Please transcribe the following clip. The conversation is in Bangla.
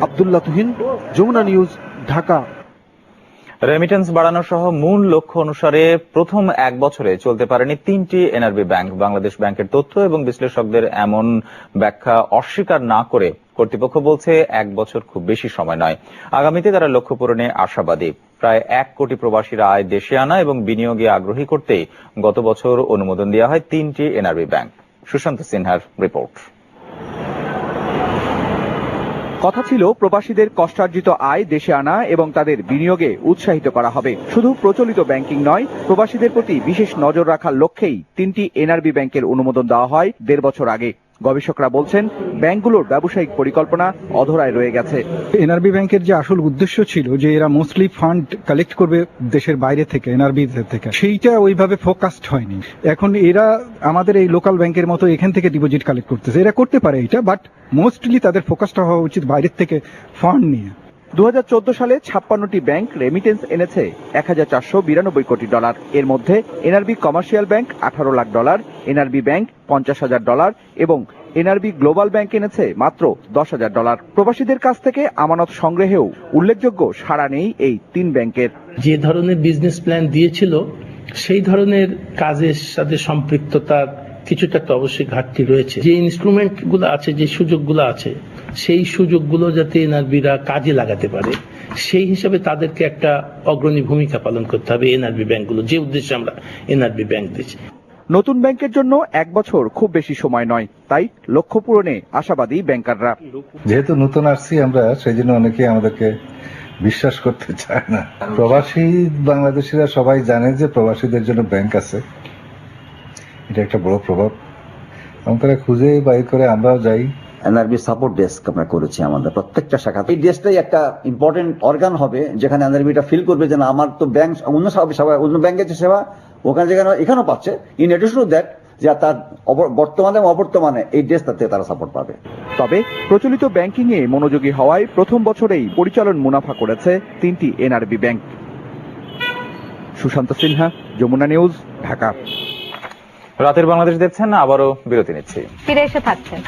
আব্দুল্লাহ তুহিন, যমুনা নিউজ, ঢাকা। রেমিটেন্স বাড়ানো সহ মূল লক্ষ্য অনুসারে প্রথম এক বছরে চলতে পারেনি 3টি এনআরবি ব্যাংক। বাংলাদেশ ব্যাংকের তথ্য এবং বিশ্লেষকদের এমন ব্যাখ্যা অস্বীকার না করে কর্তৃপক্ষ বলছে এক বছর খুব বেশি সময় নয়। আগামীতে তারা লক্ষ্য পূরণে আশাবাদী। প্রায় 1 কোটি প্রবাসীরা আয় দেশে আনা এবং বিনিয়োগে আগ্রহী করতেই গত বছর অনুমোদন দেওয়া হয় 3টি এনআরবি ব্যাংক। সুশান্ত সিনহার রিপোর্ট। কথা ছিল প্রবাসীদের কষ্টার্জিত আয় দেশে আনা এবং তাদের বিনিয়োগে উৎসাহিত করা হবে। শুধু প্রচলিত ব্যাংকিং নয়, প্রবাসীদের প্রতি বিশেষ নজর রাখার লক্ষ্যেই 3টি এনআরবি ব্যাংকের অনুমোদন দেওয়া হয় 1.5 বছর আগে। গবেষকরা বলছেন ব্যাংকগুলোর ব্যবসায়িক পরিকল্পনা অধরায় রয়ে গেছে। এনআরবি ব্যাংকের যে আসল উদ্দেশ্য ছিল যে এরা মোস্টলি ফান্ড কালেক্ট করবে দেশের বাইরে থেকে, এনআরবি থেকে, সেইটা ওইভাবে ফোকাসড হয়নি। এখন এরা আমাদের এই লোকাল ব্যাংকের মতো এখান থেকে ডিপোজিট কালেক্ট করতেছে। এরা করতে পারে এটা, বাট মোস্টলি তাদের ফোকাসটা হওয়া উচিত বাইরের থেকে ফান্ড নিয়ে। 2014 সালে 56টি ব্যাংক রেমিটেন্স এনেছে $1492 কোটি। এর মধ্যে NRB commercial bank $18 lakh, NRB bank $50,000 এবং এনআরবি গ্লোবাল ব্যাংক এনেছে মাত্র $10,000। প্রবাসীদের কাছ থেকে আমানত সংগ্রহেও উল্লেখযোগ্য সাড়া নেই এই 3 ব্যাংকের। যে ধরনের বিজনেস প্ল্যান দিয়েছিল সেই ধরনের কাজের সাথে সম্পৃক্ততার কিছুটা তো অবশ্যই ঘাটতি রয়েছে। যে ইনস্ট্রুমেন্ট গুলো আছে, যে সুযোগগুলো আছে, সেই সুযোগগুলো যাতে এনআরবিরা কাজে লাগাতে পারে সেই হিসাবে তাদেরকে একটা অগ্রণী ভূমিকা পালন করতে হবে এনআরবি ব্যাংকগুলো, যে উদ্দেশ্যে আমরা এনআরবি ব্যাংক দিচ্ছি। নতুন ব্যাংকের জন্য 1 বছর খুব বেশি সময় নয়, তাই লক্ষ্য পূরণে আশাবাদী ব্যাংকাররা। যেহেতু নতুন আসছি আমরা, সেই জন্য অনেকে আমাদেরকে বিশ্বাস করতে চায় না। প্রবাসী বাংলাদেশিরা সবাই জানে যে প্রবাসীদের জন্য ব্যাংক আছে, এটা একটা বড় প্রভাব। আমরা খুঁজে বাইর করে আমরাও যাই। এনআরবি সাপোর্ট ডেস্ক আমরা করেছি আমাদের প্রত্যেকটা শাখা। এই ডেস্কটাই একটা ইম্পর্টেন্ট অর্গান হবে যেখানে এনআরবিটা ফিল করবে যে না, আমার তো ব্যাংক অন্য ব্যাংকের যে সেবা ওখানে যেখানে এখানেও পাচ্ছে, ইন এডিশন টু দ্যাট যে তার বর্তমানে এবং অবর্তমানে এই ডেস্ক তাতে তারা সাপোর্ট পাবে। তবে প্রচলিত ব্যাংকিং এ মনোযোগী হওয়ায় প্রথম বছরেই পরিচালন মুনাফা করেছে 3টি NRB bank. Sushanta Sinha, Jamuna news, Dhaka. রাতের বাংলাদেশ দেখছেন, আবারও বিরতি নিচ্ছি, ফিরে এসে থাকছেন।